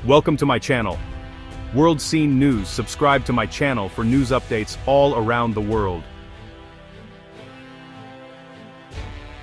Welcome to my channel. World Scene News. Subscribe to my channel for news updates all around the world.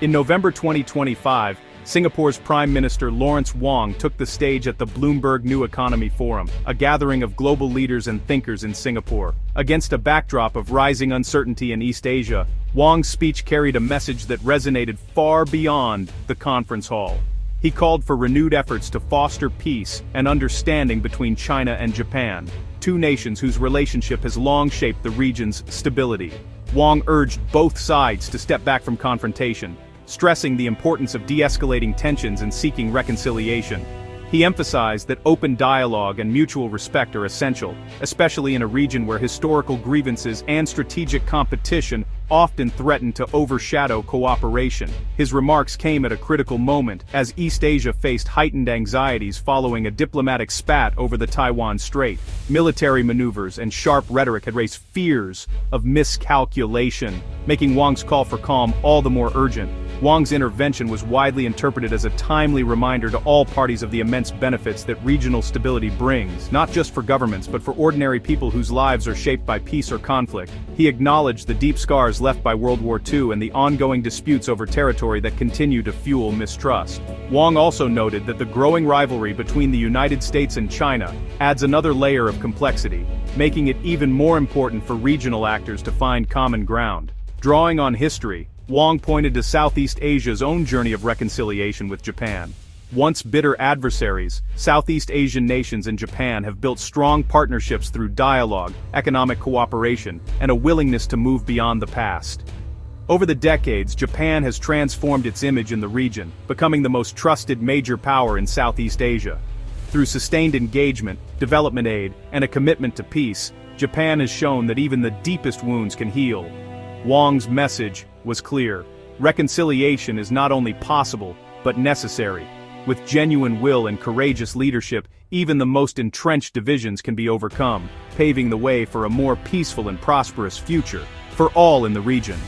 In November 2025, Singapore's Prime Minister Lawrence Wong took the stage at the Bloomberg New Economy Forum, a gathering of global leaders and thinkers in Singapore. Against a backdrop of rising uncertainty in East Asia, Wong's speech carried a message that resonated far beyond the conference hall. He called for renewed efforts to foster peace and understanding between China and Japan, two nations whose relationship has long shaped the region's stability. Wong urged both sides to step back from confrontation, stressing the importance of de-escalating tensions and seeking reconciliation. He emphasized that open dialogue and mutual respect are essential, especially in a region where historical grievances and strategic competition often threaten to overshadow cooperation. His remarks came at a critical moment, as East Asia faced heightened anxieties following a diplomatic spat over the Taiwan Strait. Military maneuvers and sharp rhetoric had raised fears of miscalculation, making Wong's call for calm all the more urgent. Wong's intervention was widely interpreted as a timely reminder to all parties of the immense benefits that regional stability brings, not just for governments but for ordinary people whose lives are shaped by peace or conflict. He acknowledged the deep scars left by World War II and the ongoing disputes over territory that continue to fuel mistrust. Wong also noted that the growing rivalry between the United States and China adds another layer of complexity, making it even more important for regional actors to find common ground. Drawing on history, Wong pointed to Southeast Asia's own journey of reconciliation with Japan. Once bitter adversaries, Southeast Asian nations and Japan have built strong partnerships through dialogue, economic cooperation, and a willingness to move beyond the past. Over the decades, Japan has transformed its image in the region, becoming the most trusted major power in Southeast Asia. Through sustained engagement, development aid, and a commitment to peace, Japan has shown that even the deepest wounds can heal. Wong's message was clear. Reconciliation is not only possible, but necessary. With genuine will and courageous leadership, even the most entrenched divisions can be overcome, paving the way for a more peaceful and prosperous future for all in the region.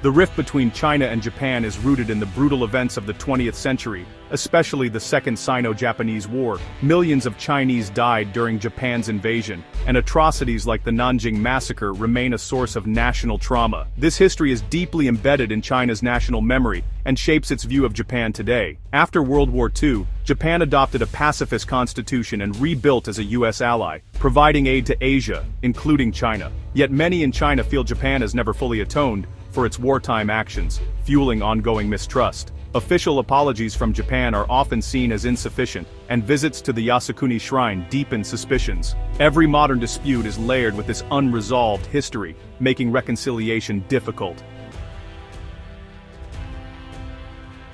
The rift between China and Japan is rooted in the brutal events of the 20th century, especially the Second Sino-Japanese War. Millions of Chinese died during Japan's invasion, and atrocities like the Nanjing Massacre remain a source of national trauma. This history is deeply embedded in China's national memory and shapes its view of Japan today. After World War II, Japan adopted a pacifist constitution and rebuilt as a U.S. ally, providing aid to Asia, including China. Yet many in China feel Japan has never fully atoned for its wartime actions, fueling ongoing mistrust. Official apologies from Japan are often seen as insufficient, and visits to the Yasukuni Shrine deepen suspicions. Every modern dispute is layered with this unresolved history, making reconciliation difficult.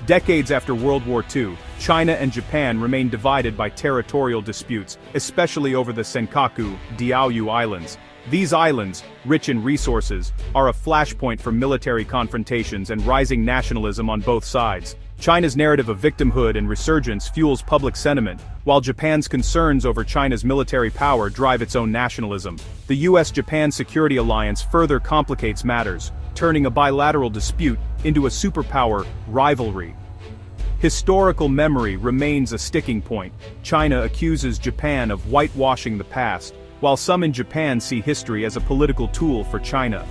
Decades after World War II, China and Japan remain divided by territorial disputes, especially over the Senkaku, Diaoyu Islands. These islands, rich in resources, are a flashpoint for military confrontations and rising nationalism on both sides. China's narrative of victimhood and resurgence fuels public sentiment, while Japan's concerns over China's military power drive its own nationalism. The US-Japan security alliance further complicates matters, turning a bilateral dispute into a superpower rivalry. Historical memory remains a sticking point. China accuses Japan of whitewashing the past, while some in Japan see history as a political tool for China.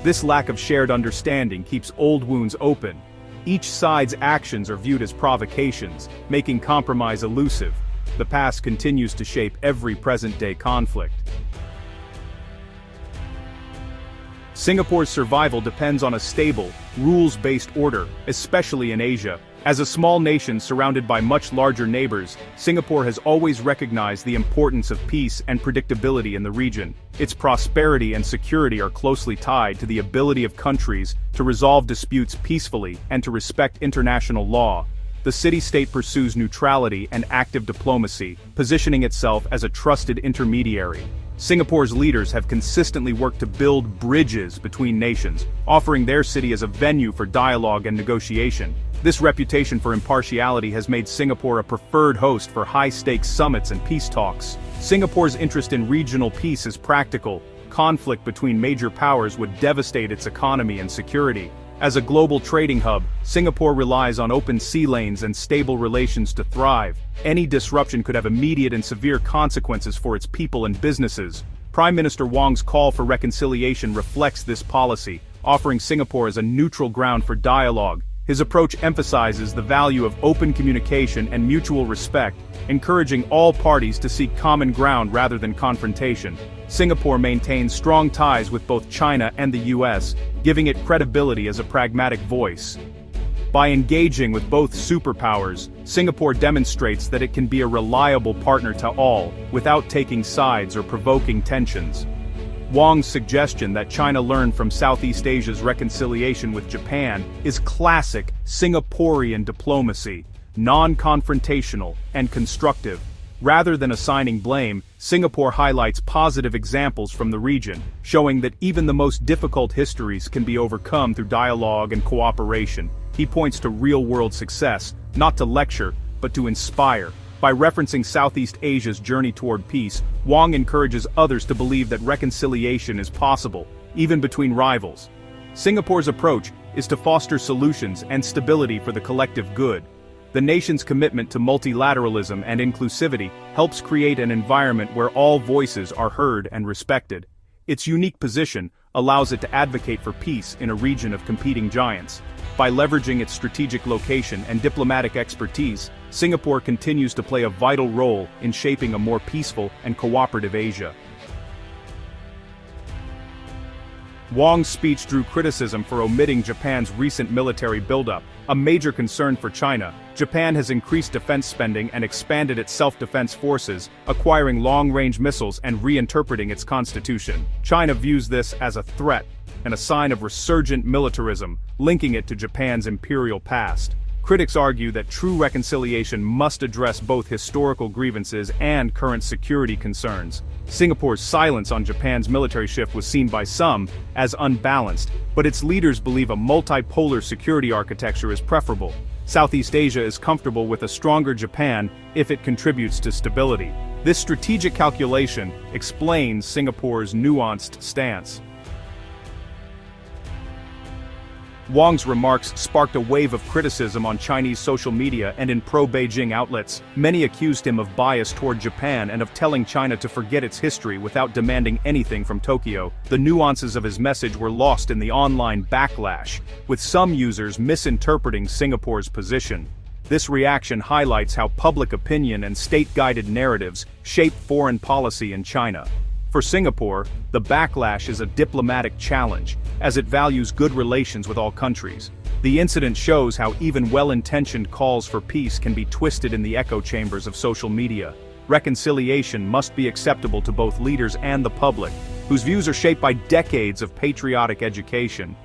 This lack of shared understanding keeps old wounds open. Each side's actions are viewed as provocations, making compromise elusive. The past continues to shape every present-day conflict. Singapore's survival depends on a stable, rules-based order, especially in Asia. As a small nation surrounded by much larger neighbors, Singapore has always recognized the importance of peace and predictability in the region. Its prosperity and security are closely tied to the ability of countries to resolve disputes peacefully and to respect international law. The city-state pursues neutrality and active diplomacy, positioning itself as a trusted intermediary. Singapore's leaders have consistently worked to build bridges between nations, offering their city as a venue for dialogue and negotiation. This reputation for impartiality has made Singapore a preferred host for high-stakes summits and peace talks. Singapore's interest in regional peace is practical. Conflict between major powers would devastate its economy and security. As a global trading hub, Singapore relies on open sea lanes and stable relations to thrive. Any disruption could have immediate and severe consequences for its people and businesses. Prime Minister Wong's call for reconciliation reflects this policy, offering Singapore as a neutral ground for dialogue. His approach emphasizes the value of open communication and mutual respect, encouraging all parties to seek common ground rather than confrontation. Singapore maintains strong ties with both China and the US, giving it credibility as a pragmatic voice. By engaging with both superpowers, Singapore demonstrates that it can be a reliable partner to all, without taking sides or provoking tensions. Wong's suggestion that China learn from Southeast Asia's reconciliation with Japan is classic Singaporean diplomacy, non-confrontational and constructive. Rather than assigning blame, Singapore highlights positive examples from the region, showing that even the most difficult histories can be overcome through dialogue and cooperation. He points to real-world success, not to lecture, but to inspire. By referencing Southeast Asia's journey toward peace, Wong encourages others to believe that reconciliation is possible, even between rivals. Singapore's approach is to foster solutions and stability for the collective good. The nation's commitment to multilateralism and inclusivity helps create an environment where all voices are heard and respected. Its unique position allows it to advocate for peace in a region of competing giants. By leveraging its strategic location and diplomatic expertise, Singapore continues to play a vital role in shaping a more peaceful and cooperative Asia. Wong's speech drew criticism for omitting Japan's recent military buildup, a major concern for China. Japan has increased defense spending and expanded its self-defense forces, acquiring long-range missiles and reinterpreting its constitution. China views this as a threat and a sign of resurgent militarism, linking it to Japan's imperial past. Critics argue that true reconciliation must address both historical grievances and current security concerns. Singapore's silence on Japan's military shift was seen by some as unbalanced, but its leaders believe a multipolar security architecture is preferable. Southeast Asia is comfortable with a stronger Japan if it contributes to stability. This strategic calculation explains Singapore's nuanced stance. Wong's remarks sparked a wave of criticism on Chinese social media and in pro-Beijing outlets. Many accused him of bias toward Japan and of telling China to forget its history without demanding anything from Tokyo. The nuances of his message were lost in the online backlash, with some users misinterpreting Singapore's position. This reaction highlights how public opinion and state-guided narratives shape foreign policy in China. For Singapore, the backlash is a diplomatic challenge, as it values good relations with all countries. The incident shows how even well-intentioned calls for peace can be twisted in the echo chambers of social media. Reconciliation must be acceptable to both leaders and the public, whose views are shaped by decades of patriotic education.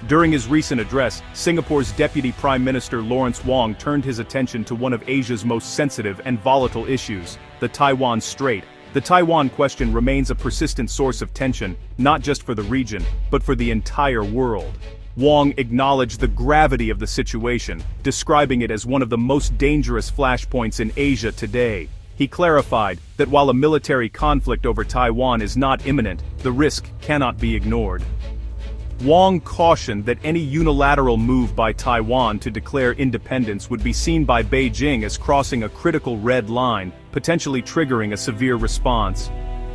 During his recent address, Singapore's Deputy Prime Minister Lawrence Wong turned his attention to one of Asia's most sensitive and volatile issues, the Taiwan Strait. The Taiwan question remains a persistent source of tension, not just for the region, but for the entire world. Wong acknowledged the gravity of the situation, describing it as one of the most dangerous flashpoints in Asia today. He clarified that while a military conflict over Taiwan is not imminent, the risk cannot be ignored. Wong cautioned that any unilateral move by Taiwan to declare independence would be seen by Beijing as crossing a critical red line, potentially triggering a severe response.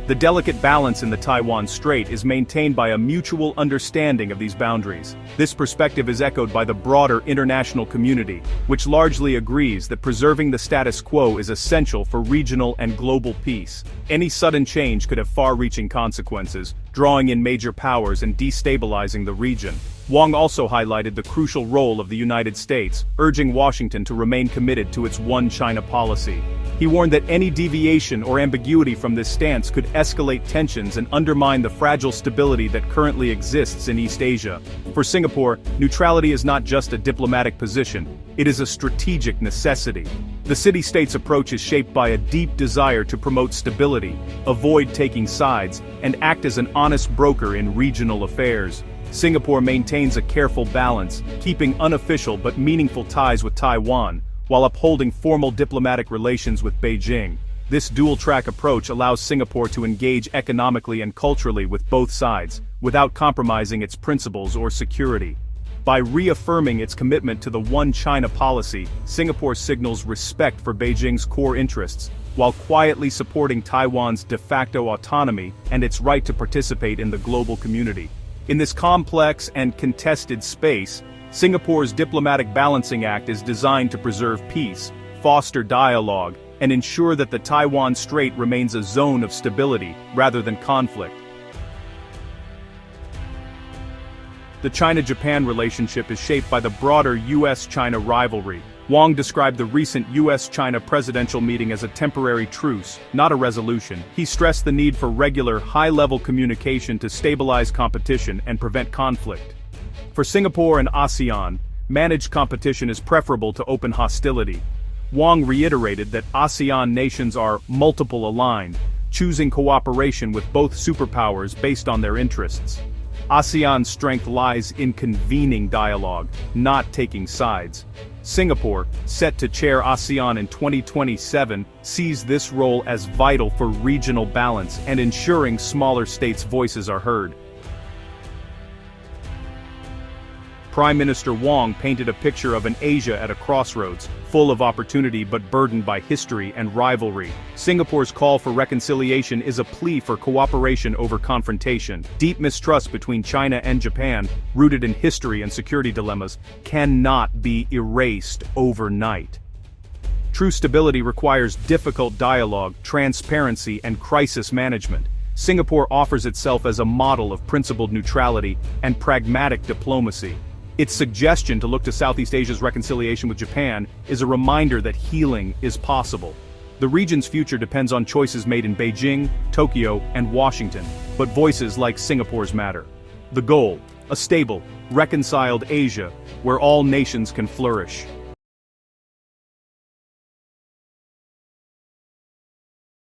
The delicate balance in the Taiwan Strait is maintained by a mutual understanding of these boundaries. This perspective is echoed by the broader international community, which largely agrees that preserving the status quo is essential for regional and global peace. Any sudden change could have far-reaching consequences, drawing in major powers and destabilizing the region. Wong also highlighted the crucial role of the United States, urging Washington to remain committed to its One China policy. He warned that any deviation or ambiguity from this stance could escalate tensions and undermine the fragile stability that currently exists in East Asia. For Singapore, neutrality is not just a diplomatic position, it is a strategic necessity. The city-state's approach is shaped by a deep desire to promote stability, avoid taking sides, and act as an honest broker in regional affairs. Singapore maintains a careful balance, keeping unofficial but meaningful ties with Taiwan, while upholding formal diplomatic relations with Beijing. This dual-track approach allows Singapore to engage economically and culturally with both sides, without compromising its principles or security. By reaffirming its commitment to the One China policy, Singapore signals respect for Beijing's core interests, while quietly supporting Taiwan's de facto autonomy and its right to participate in the global community. In this complex and contested space, Singapore's diplomatic balancing act is designed to preserve peace, foster dialogue, and ensure that the Taiwan Strait remains a zone of stability rather than conflict. The China-Japan relationship is shaped by the broader US-China rivalry. Wang described the recent US-China presidential meeting as a temporary truce, not a resolution. He stressed the need for regular, high-level communication to stabilize competition and prevent conflict. For Singapore and ASEAN, managed competition is preferable to open hostility. Wang reiterated that ASEAN nations are multiple aligned, choosing cooperation with both superpowers based on their interests. ASEAN's strength lies in convening dialogue, not taking sides. Singapore, set to chair ASEAN in 2027, sees this role as vital for regional balance and ensuring smaller states' voices are heard. Prime Minister Wang painted a picture of an Asia at a crossroads, full of opportunity but burdened by history and rivalry. Singapore's call for reconciliation is a plea for cooperation over confrontation. Deep mistrust between China and Japan, rooted in history and security dilemmas, cannot be erased overnight. True stability requires difficult dialogue, transparency, and crisis management. Singapore offers itself as a model of principled neutrality and pragmatic diplomacy. Its suggestion to look to Southeast Asia's reconciliation with Japan is a reminder that healing is possible. The region's future depends on choices made in Beijing, Tokyo, and Washington, but voices like Singapore's matter. The goal: a stable, reconciled Asia, where all nations can flourish.